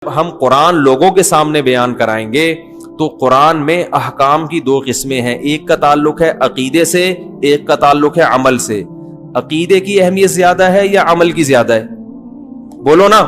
ہم قرآن لوگوں کے سامنے بیان کرائیں گے تو قرآن میں احکام کی دو قسمیں ہیں، ایک کا تعلق ہے عقیدے سے، ایک کا تعلق ہے عمل سے۔ عقیدے کی اہمیت زیادہ ہے یا عمل کی زیادہ ہے؟ بولو نا،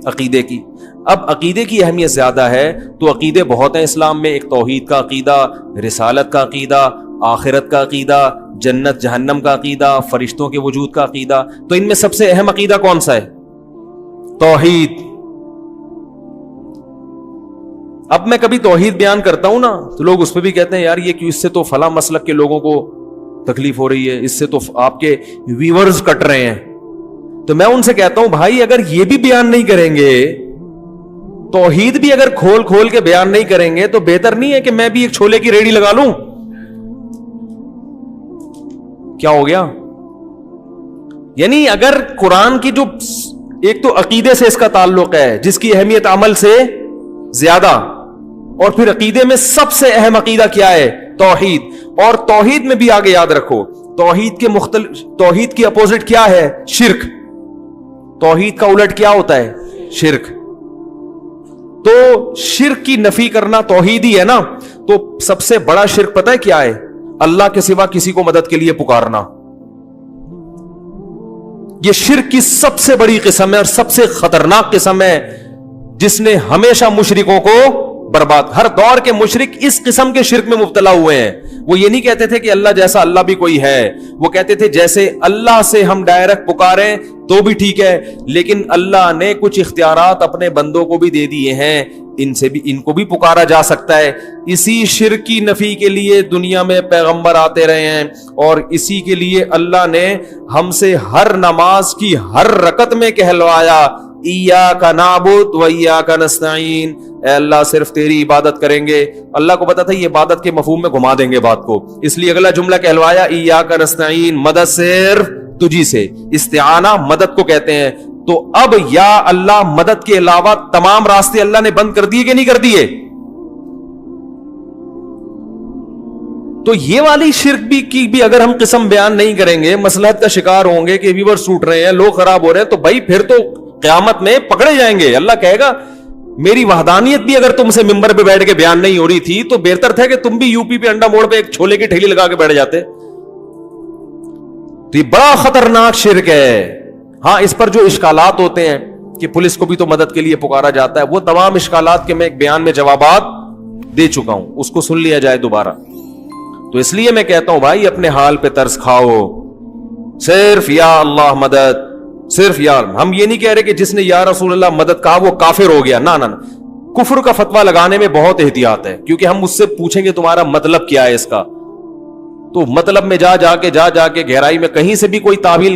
عقیدے کی۔ اب عقیدے کی اہمیت زیادہ ہے تو عقیدے بہت ہیں اسلام میں، ایک توحید کا عقیدہ، رسالت کا عقیدہ، آخرت کا عقیدہ، جنت جہنم کا عقیدہ، فرشتوں کے وجود کا عقیدہ۔ تو ان میں سب سے اہم عقیدہ کون سا ہے؟ توحید۔ اب میں کبھی توحید بیان کرتا ہوں نا تو لوگ اس پہ بھی کہتے ہیں یار یہ کیوں، اس سے تو فلاں مسلک کے لوگوں کو تکلیف ہو رہی ہے، اس سے تو آپ کے ویورز کٹ رہے ہیں۔ تو میں ان سے کہتا ہوں بھائی اگر یہ بھی بیان نہیں کریں گے، توحید بھی اگر کھول کھول کے بیان نہیں کریں گے تو بہتر نہیں ہے کہ میں بھی ایک چھولے کی ریڑھی لگا لوں؟ کیا ہو گیا؟ یعنی اگر قرآن کی جو ایک تو عقیدے سے اس کا تعلق ہے جس کی اہمیت عمل سے زیادہ، اور پھر عقیدے میں سب سے اہم عقیدہ کیا ہے؟ توحید۔ اور توحید میں بھی آگے یاد رکھو توحید کی اپوزٹ کیا ہے؟ شرک۔ توحید کا الٹ کیا ہوتا ہے؟ شرک۔ تو شرک کی نفی کرنا توحید ہی ہے نا۔ تو سب سے بڑا شرک پتہ ہے کیا ہے؟ اللہ کے سوا کسی کو مدد کے لیے پکارنا۔ یہ شرک کی سب سے بڑی قسم ہے اور سب سے خطرناک قسم ہے جس نے ہمیشہ مشرکوں کو برباد، ہر دور کے مشرک اس قسم کے شرک میں مبتلا ہوئے ہیں۔ وہ یہ نہیں کہتے تھے کہ اللہ جیسا اللہ بھی کوئی ہے، وہ کہتے تھے جیسے اللہ سے ہم ڈائریکٹ پکاریں تو بھی ٹھیک ہے، لیکن اللہ نے کچھ اختیارات اپنے بندوں کو بھی دے دیے ہیں، ان کو بھی پکارا جا سکتا ہے۔ اسی شرک کی نفی کے لیے دنیا میں پیغمبر آتے رہے ہیں، اور اسی کے لیے اللہ نے ہم سے ہر نماز کی ہر رکعت میں کہلوایا ایاک نعبد و ایاک نستعین، اے اللہ صرف تیری عبادت کریں گے۔ اللہ کو پتا تھا یہ عبادت کے مفہوم میں گھما دیں گے بات کو، اس لیے اگلا جملہ کہلوایا ایاک نستعین، مدد صرف تجھی سے۔ استعانہ مدد کو کہتے ہیں۔ تو اب یا اللہ مدد کے علاوہ تمام راستے اللہ نے بند کر دیے کہ نہیں کر دیے؟ تو یہ والی شرک کی بھی اگر ہم قسم بیان نہیں کریں گے، مصلحت کا شکار ہوں گے کہ ویورز ٹوٹ رہے ہیں، لوگ خراب ہو رہے ہیں، تو بھائی پھر تو قیامت میں پکڑے جائیں گے۔ اللہ کہے گا میری وحدانیت بھی اگر تم سے ممبر پہ بیٹھ کے بیان نہیں ہو رہی تھی تو بہتر تھا کہ تم بھی یو پی پہ انڈا موڑ پہ ایک چھولے کی ٹھیلی لگا کے بیٹھ جاتے۔ تو یہ بڑا خطرناک شرک ہے۔ ہاں اس پر جو اشکالات ہوتے ہیں کہ پولیس کو بھی تو مدد کے لیے پکارا جاتا ہے، وہ تمام اشکالات کے میں ایک بیان میں جوابات دے چکا ہوں، اس کو سن لیا جائے دوبارہ۔ تو اس لیے میں کہتا ہوں بھائی اپنے حال پہ ترس کھاؤ، صرف یا اللہ مدد، صرف یا۔ ہم یہ نہیں کہہ رہے کہ جس نے یا رسول اللہ مدد کہا وہ کافر ہو گیا، نہ۔ کفر کا فتویٰ لگانے میں بہت احتیاط ہے، کیونکہ ہم اس سے پوچھیں گے تمہارا مطلب کیا ہے اس کا، تو مطلب میں جا کے گہرائی میں کہیں سے بھی کوئی تعویل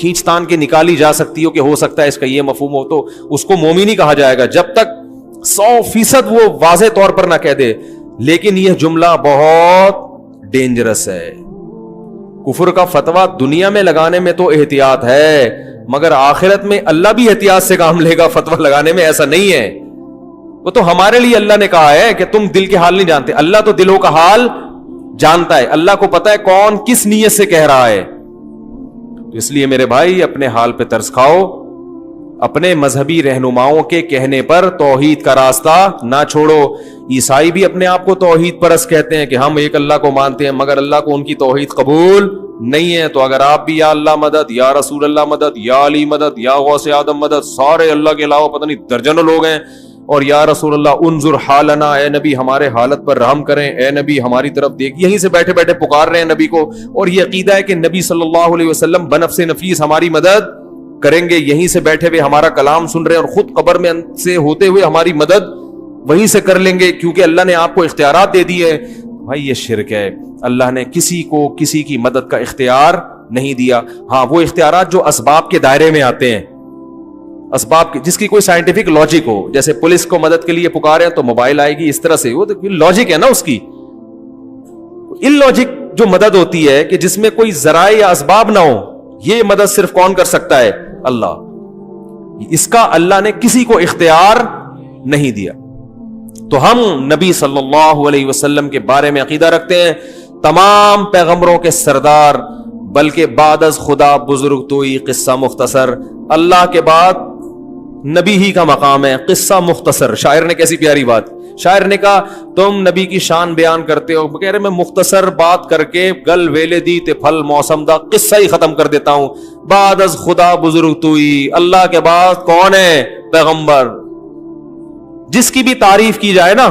کھینچ تان کے نکالی جا سکتی ہو کہ ہو سکتا ہے اس کا یہ مفہوم ہو، تو اس کو مومن نہیں کہا جائے گا جب تک 100% وہ واضح طور پر نہ کہہ دے۔ لیکن یہ جملہ بہت ڈینجرس ہے۔ کفر کا فتویٰ دنیا میں لگانے میں تو احتیاط ہے، مگر آخرت میں اللہ بھی احتیاط سے کام لے گا فتویٰ لگانے میں، ایسا نہیں ہے۔ وہ تو ہمارے لیے اللہ نے کہا ہے کہ تم دل کے حال نہیں جانتے، اللہ تو دلوں کا حال جانتا ہے، اللہ کو پتا ہے کون کس نیت سے کہہ رہا ہے۔ تو اس لیے میرے بھائی اپنے حال پہ ترس کھاؤ، اپنے مذہبی رہنماؤں کے کہنے پر توحید کا راستہ نہ چھوڑو۔ عیسائی بھی اپنے آپ کو توحید پرست کہتے ہیں کہ ہم ایک اللہ کو مانتے ہیں، مگر اللہ کو ان کی توحید قبول نہیں ہے۔ تو اگر آپ بھی یا اللہ مدد، یا رسول اللہ مدد، یا علی مدد، یا غوث آدم مدد، سارے اللہ کے علاوہ پتہ نہیں درجنوں لوگ ہیں، اور یا رسول اللہ انظر حالنا، اے نبی ہمارے حالت پر رحم کریں، اے نبی ہماری طرف دیکھ، یہیں سے بیٹھے بیٹھے پکار رہے ہیں نبی کو، اور یہ عقیدہ ہے کہ نبی صلی اللہ علیہ وسلم بنفس نفیس ہماری مدد کریں گے، یہیں سے بیٹھے ہوئے ہمارا کلام سن رہے ہیں، اور خود قبر میں سے ہوتے ہوئے ہماری مدد وہیں سے کر لیں گے کیونکہ اللہ نے آپ کو اختیارات دے دیے۔ بھائی یہ شرک ہے، اللہ نے کسی کو کسی کی مدد کا اختیار نہیں دیا۔ ہاں وہ اختیارات جو اسباب کے دائرے میں آتے ہیں، اسباب کے جس کی کوئی سائنٹیفک لاجک ہو، جیسے پولیس کو مدد کے لیے پکارے تو موبائل آئے گی، اس طرح سے وہ لاجک ہے نا اس کی۔ ان لاجک جو مدد ہوتی ہے کہ جس میں کوئی ذرائع یا اسباب نہ ہو، یہ مدد صرف کون کر سکتا ہے؟ اللہ۔ اس کا اللہ نے کسی کو اختیار نہیں دیا۔ تو ہم نبی صلی اللہ علیہ وسلم کے بارے میں عقیدہ رکھتے ہیں تمام پیغمبروں کے سردار، بلکہ بعد از خدا بزرگ توئی قصہ مختصر، اللہ کے بعد نبی ہی کا مقام ہے. قصہ مختصر. شاعر نے کیسی پیاری بات. شاعر نے کہا تم نبی کی شان بیان کرتے ہو, کہہ رہے میں مختصر بات کر کے گل ویلے دی تے پھل موسم دا قصہ ہی ختم کر دیتا ہوں. بعد از خدا بزرگ توئی, اللہ کے بعد کون ہے؟ پیغمبر. جس کی بھی تعریف کی جائے نا,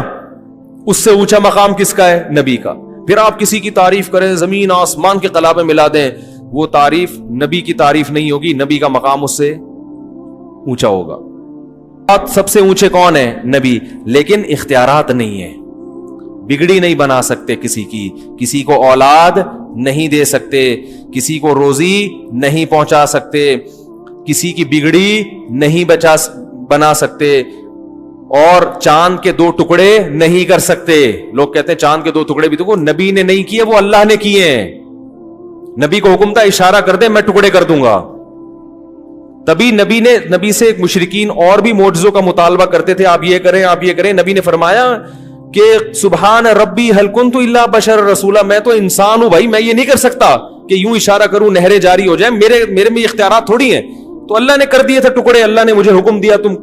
اس سے اونچا مقام کس کا ہے؟ نبی کا. پھر آپ کسی کی تعریف کریں, زمین آسمان کے قلابے ملا دیں, وہ تعریف نبی کی تعریف نہیں ہوگی. نبی کا مقام اس سے اونچا ہوگا. سب سے اونچے کون ہے؟ نبی. لیکن اختیارات نہیں ہے, بگڑی نہیں بنا سکتے کسی کی, کسی کو اولاد نہیں دے سکتے, کسی کو روزی نہیں پہنچا سکتے, کسی کی بگڑی نہیں بنا سکتے, اور چاند کے 2 ٹکڑے نہیں کر سکتے. لوگ کہتے ہیں چاند کے 2 ٹکڑے بھی تو وہ نبی نے نہیں کیے, وہ اللہ نے کیے ہیں. نبی کو حکم تھا اشارہ کر دے میں ٹکڑے کر دوں گا. تبھی نبی سے مشرکین اور بھی معجزوں کا مطالبہ کرتے تھے, آپ یہ کریں آپ یہ کریں. نبی نے فرمایا کہ سبحان ربی هل كنت الا بشر رسولا, میں تو انسان ہوں بھائی, میں یہ نہیں کر سکتا کہ یوں اشارہ کروں نہریں جاری ہو جائیں. میرے میں اختیارات تھوڑی ہیں. تو اللہ نے کر دیے تھے ٹکڑے, اللہ نے مجھے حکم دیا تم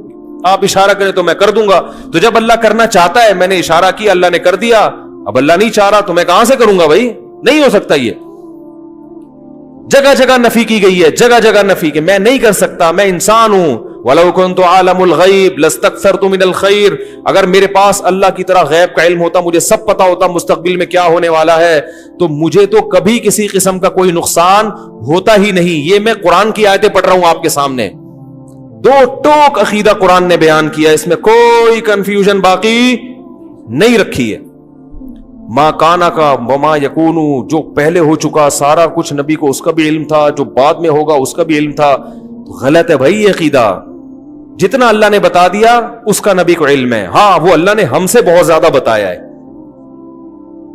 آپ اشارہ کریں تو میں کر دوں گا. تو جب اللہ کرنا چاہتا ہے, میں نے اشارہ کیا, اللہ نے کر دیا. اب اللہ نہیں چاہ رہا تو میں کہاں سے کروں گا بھائی؟ نہیں ہو سکتا. یہ جگہ جگہ نفی کی گئی ہے, جگہ جگہ نفی کہ میں نہیں کر سکتا, میں انسان ہوں. وَلَوْ كُنْتُ عَالَمُ الْغَيْبِ لَاسْتَكْثَرْتُ مِنَ الْخَيْرِ, اگر میرے پاس اللہ کی طرح غیب کا علم ہوتا, مجھے سب پتا ہوتا مستقبل میں کیا ہونے والا ہے, تو مجھے تو کبھی کسی قسم کا کوئی نقصان ہوتا ہی نہیں. یہ میں قرآن کی آیتیں پڑھ رہا ہوں آپ کے سامنے, 2 ٹوک عقیدہ قرآن نے بیان کیا, اس میں کوئی کنفیوژن باقی نہیں رکھی ہے. ما کانا کا وما یکونو, جو پہلے ہو چکا سارا کچھ نبی کو اس کا بھی علم تھا, جو بعد میں ہوگا اس کا بھی علم تھا. تو غلط ہے بھائی یہ عقیدہ. جتنا اللہ نے بتا دیا اس کا نبی کو علم ہے. ہاں وہ اللہ نے ہم سے بہت زیادہ بتایا ہے.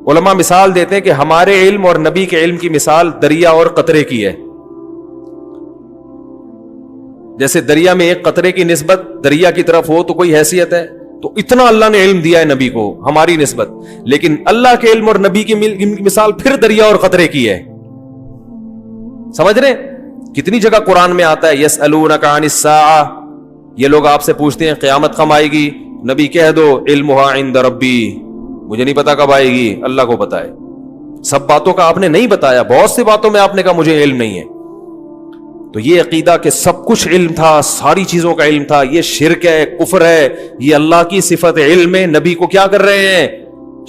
علماء مثال دیتے ہیں کہ ہمارے علم اور نبی کے علم کی مثال دریا اور قطرے کی ہے. جیسے دریا میں ایک قطرے کی نسبت دریا کی طرف ہو تو کوئی حیثیت ہے, تو اتنا اللہ نے علم دیا ہے نبی کو ہماری نسبت. لیکن اللہ کے علم اور نبی کی مثال پھر دریا اور قطرے کی ہے. سمجھ رہے ہیں؟ کتنی جگہ قرآن میں آتا ہے یسألونک عن الساعہ, یہ لوگ آپ سے پوچھتے ہیں قیامت کب آئے گی, نبی کہہ دو علمھا عند ربی, مجھے نہیں پتا کب آئے گی, اللہ کو پتا ہے. سب باتوں کا آپ نے نہیں بتایا, بہت سی باتوں میں آپ نے کہا مجھے علم نہیں ہے. تو یہ عقیدہ کہ سب کچھ علم تھا, ساری چیزوں کا علم تھا, یہ شرک ہے, کفر ہے. یہ اللہ کی صفت علم ہے, نبی کو کیا کر رہے ہیں؟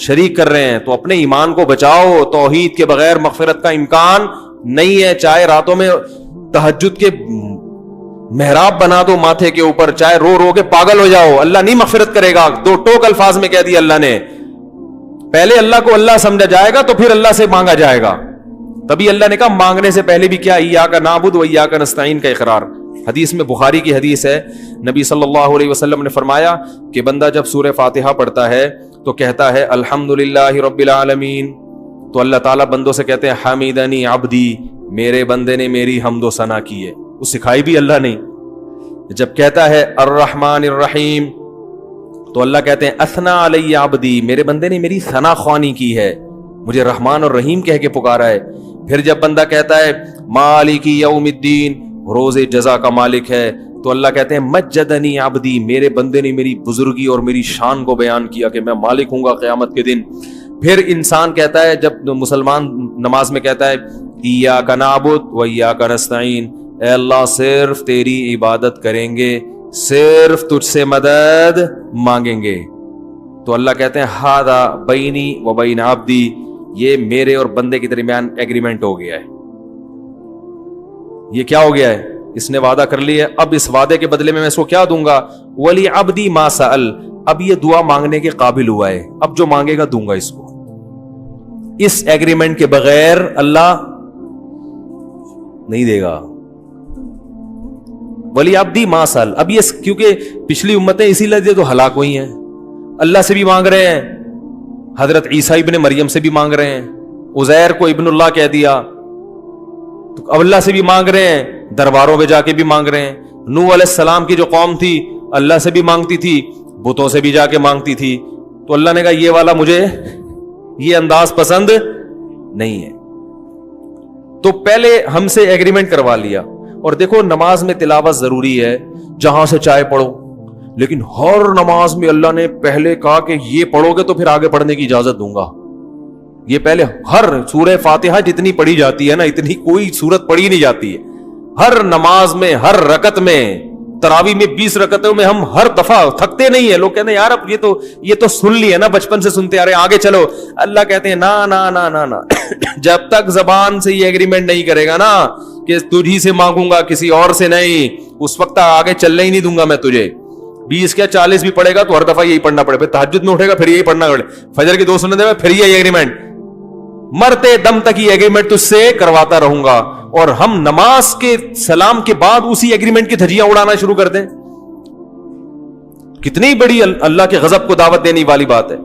شریک کر رہے ہیں. تو اپنے ایمان کو بچاؤ, توحید کے بغیر مغفرت کا امکان نہیں ہے. چاہے راتوں میں تہجد کے محراب بنا دو ماتھے کے اوپر, چاہے رو رو کے پاگل ہو جاؤ, اللہ نہیں مغفرت کرے گا. 2 ٹوک الفاظ میں کہہ دیا اللہ نے. پہلے اللہ کو اللہ سمجھا جائے گا تو پھر اللہ سے مانگا جائے گا. تبھی اللہ نے کہا مانگنے سے پہلے بھی کیا ایاک نعبد و ایاک نستعین کا اقرار. حدیث میں, بخاری کی حدیث ہے, نبی صلی اللہ علیہ وسلم نے فرمایا کہ بندہ جب سورہ فاتحہ پڑھتا ہے تو کہتا ہے الحمدللہ رب العالمین, تو اللہ تعالیٰ بندوں سے کہتے ہیں حمیدنی عبدی, میرے بندے نے میری حمد و ثنا کی ہے. وہ سکھائی بھی اللہ نے. جب کہتا ہے الرحمن الرحیم تو اللہ کہتے ہیں اثنا علی عبدی, میرے بندے نے میری ثنا خوانی کی ہے, مجھے رحمان اور رحیم کہہ کے پکارا ہے. پھر جب بندہ کہتا ہے مالک یوم الدین, روز جزا کا مالک ہے, تو اللہ کہتے ہیں مجدنی عبدی, میرے بندے نے میری بزرگی اور میری شان کو بیان کیا کہ میں مالک ہوں گا قیامت کے دن. پھر انسان کہتا ہے, جب مسلمان نماز میں کہتا ہے ایاک نعبد و ایاک نستعین, اے اللہ صرف تیری عبادت کریں گے, صرف تجھ سے مدد مانگیں گے. تو اللہ کہتے ہیں ھذا بینی و بین عبدی, یہ میرے اور بندے کے درمیان ایگریمنٹ ہو گیا ہے. یہ کیا ہو گیا ہے؟ اس نے وعدہ کر لیا ہے, اب اس وعدے کے بدلے میں اس کو کیا دوں گا. ولی عبدی ما سأل, اب یہ دعا مانگنے کے قابل ہوا ہے, اب جو مانگے گا دوں گا اس کو. اس ایگریمنٹ کے بغیر اللہ نہیں دے گا. ولی عبدی ما سأل, اب یہ کیونکہ پچھلی امتیں اسی لیے تو ہلاک ہوئی ہیں, اللہ سے بھی مانگ رہے ہیں, حضرت عیسیٰ ابن مریم سے بھی مانگ رہے ہیں, عزیر کو ابن اللہ کہہ دیا, تو اب اللہ سے بھی مانگ رہے ہیں, درباروں پہ جا کے بھی مانگ رہے ہیں. نوح علیہ السلام کی جو قوم تھی اللہ سے بھی مانگتی تھی, بتوں سے بھی جا کے مانگتی تھی. تو اللہ نے کہا یہ والا مجھے یہ انداز پسند نہیں ہے. تو پہلے ہم سے ایگریمنٹ کروا لیا, اور دیکھو نماز میں تلاوت ضروری ہے، جہاں سے چاہے پڑھو، لیکن ہر نماز میں اللہ نے پہلے کہا کہ یہ پڑھو گے تو پھر آگے پڑھنے کی اجازت دوں گا. یہ پہلے ہر سورہ فاتحہ جتنی پڑھی جاتی ہے نا، اتنی کوئی سورت پڑھی نہیں جاتی ہے. ہر نماز میں، ہر رکعت میں، تراویح میں 20 رکعتوں میں ہم ہر دفعہ تھکتے نہیں ہیں. لوگ کہتے ہیں یار اب یہ تو سن لیے نا، بچپن سے سنتے آ رہے ہیں، آگے چلو. اللہ کہتے ہیں نا نا نا نا نا جب تک زبان سے یہ ایگریمنٹ نہیں کرے گا نا کہ تجھی سے مانگوں گا کسی اور سے نہیں، اس وقت آگے چلنے ہی نہیں دوں گا میں تجھے. 20 کیا 40 بھی پڑے گا تو ہر دفعہ یہی پڑھنا پڑے. پھر تہجد میں اٹھے گا پھر یہی پڑھنا پڑے، فجر کی 2 سنتیں میں پھر یہی ایگریمنٹ، مرتے دم تک یہ ایگریمنٹ تجھ سے کرواتا رہوں گا. اور ہم نماز کے سلام کے بعد اسی ایگریمنٹ کی دھجیاں اڑانا شروع کر دیں. کتنی بڑی اللہ کے غضب کو دعوت دینے والی بات ہے.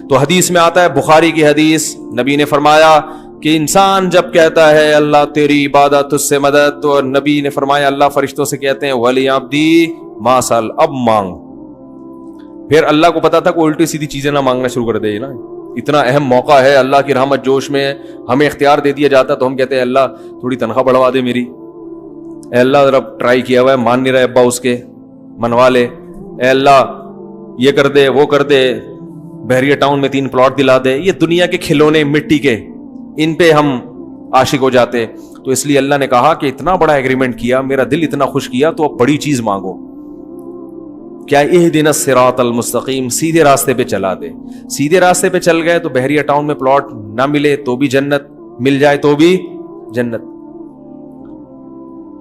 تو حدیث میں آتا ہے، بخاری کی حدیث، نبی نے فرمایا کہ انسان جب کہتا ہے اللہ تیری عبادت تجھ سے مدد، تو نبی نے فرمایا اللہ فرشتوں سے کہتے ہیں ولی عبدی ما سال، اب مانگ. پھر اللہ کو پتا تھا کہ الٹی سیدھی چیزیں نہ مانگنا شروع کر دے نا. اتنا اہم موقع ہے، اللہ کی رحمت جوش میں ہمیں اختیار دے دیا جاتا تو ہم کہتے ہیں اللہ تھوڑی تنخواہ بڑھوا دے میری. اے اللہ ذرا ٹرائی کیا ہوا ہے، مان نہیں رہے ابا اس کے، منوا لے. اے اللہ یہ کر دے وہ کر دے، بحریہ ٹاؤن میں 3 پلاٹ دلا دے. یہ دنیا کے کھلونے مٹی کے، ان پہ ہم عاشق ہو جاتے. تو اس لیے اللہ نے کہا کہ اتنا بڑا ایگریمنٹ کیا، میرا دل اتنا خوش کیا، تو اب بڑی چیز مانگو. کیا اہدنا الصراط المستقیم، سیدھے راستے پہ چلا دے. سیدھے راستے پہ چل گئے تو بحریہ ٹاؤن میں پلاٹ نہ ملے تو بھی جنت، مل جائے تو بھی جنت،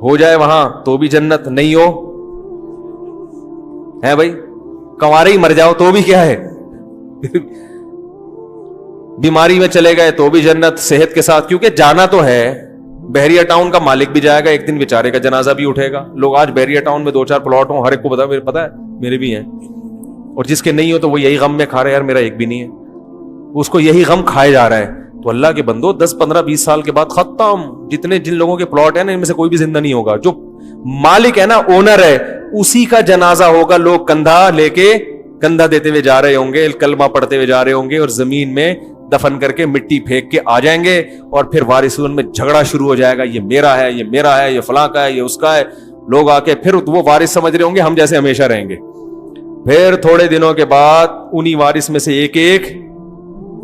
ہو جائے وہاں تو بھی جنت، نہیں ہو ہے بھائی کنوارے ہی مر جاؤ تو بھی کیا ہے بیماری میں چلے گئے تو بھی جنت، صحت کے ساتھ، کیونکہ جانا تو ہے. بحریہ ٹاؤن کا مالک بھی جائے گا ایک دن، بیچارے کا جنازہ بھی اٹھے گا. لوگ آج بحریہ ٹاؤن میں 2-4 پلاٹ ہوں، ہر ایک کو پتا ہے میرے بھی ہیں، اور جس کے نہیں ہو تو وہ یہی غم میں کھا رہے ہیں یار میرا ایک بھی نہیں ہے، اس کو یہی غم کھائے جا رہا ہے. تو اللہ کے بندو 10 15 20 سال کے بعد ختم. جن لوگوں کے پلاٹ ہیں نا ان میں سے کوئی بھی زندہ نہیں ہوگا. جو مالک ہے نا، اونر ہے، اسی کا جنازہ ہوگا. لوگ کندھا دیتے ہوئے جا رہے ہوں گے، کلمہ پڑھتے ہوئے جا رہے ہوں گے، اور زمین میں دفن کر کے مٹی پھینک کے آ جائیں گے. اور پھر وارثون میں جھگڑا شروع ہو جائے گا، یہ میرا ہے، یہ میرا ہے، یہ فلاں کا ہے، یہ اس کا ہے. لوگ آ کے پھر وہ وارث سمجھ رہے ہوں گے ہم جیسے ہمیشہ رہیں گے. پھر تھوڑے دنوں کے بعد انہی وارث میں سے ایک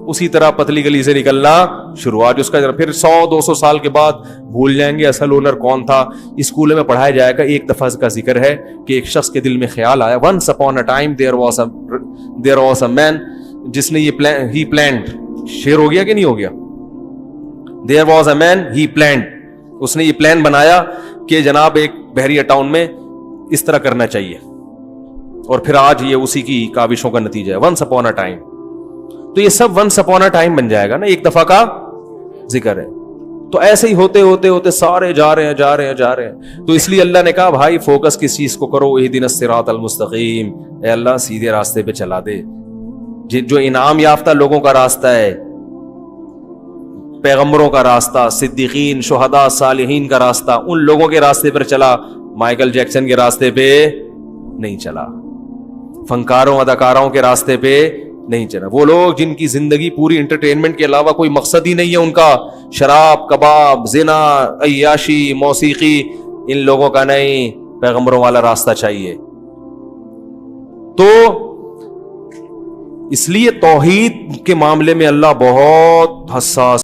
اسی طرح پتلی گلی سے نکلنا شروع. آج اس کا پھر 100-200 سال کے بعد بھول جائیں گے اصل اونر کون تھا. اسکول میں پڑھایا جائے گا. ایک دفعہ کا ذکر ہے کہ ایک شخص کے دل میں خیال آیا، once upon a time there was a man، جس نے he planned، شعر ہو گیا کہ نہیں ہو گیا، there was a man he planned، اس نے یہ پلان بنایا کہ جناب ایک بحریہ ٹاؤن میں اس طرح کرنا چاہیے، اور پھر آج یہ اسی کی کاوشوں کا نتیجہ ہے. once upon a time، تو یہ سب once upon a time بن جائے گا نا، ایک دفعہ کا ذکر ہے. تو ایسے ہی ہوتے ہوتے ہوتے سارے جا رہے ہیں. تو اس لیے اللہ نے کہا بھائی فوکس کس چیز کو کرو، اہدنا الصراط المستقیم، اے اللہ سیدھے راستے پہ چلا دے. جو انعام یافتہ لوگوں کا راستہ ہے، پیغمبروں کا راستہ، صدیقین، شہداء، صالحین کا راستہ، ان لوگوں کے راستے پر چلا. مائیکل جیکسن کے راستے پہ نہیں چلا، فنکاروں اداکاروں کے راستے پہ نہیں چلا. وہ لوگ جن کی زندگی پوری انٹرٹینمنٹ کے علاوہ کوئی مقصد ہی نہیں ہے ان کا، شراب، کباب، زنا، عیاشی، موسیقی، ان لوگوں کا نہیں، پیغمبروں والا راستہ چاہیے. تو اس لیے توحید کے معاملے میں اللہ بہت حساس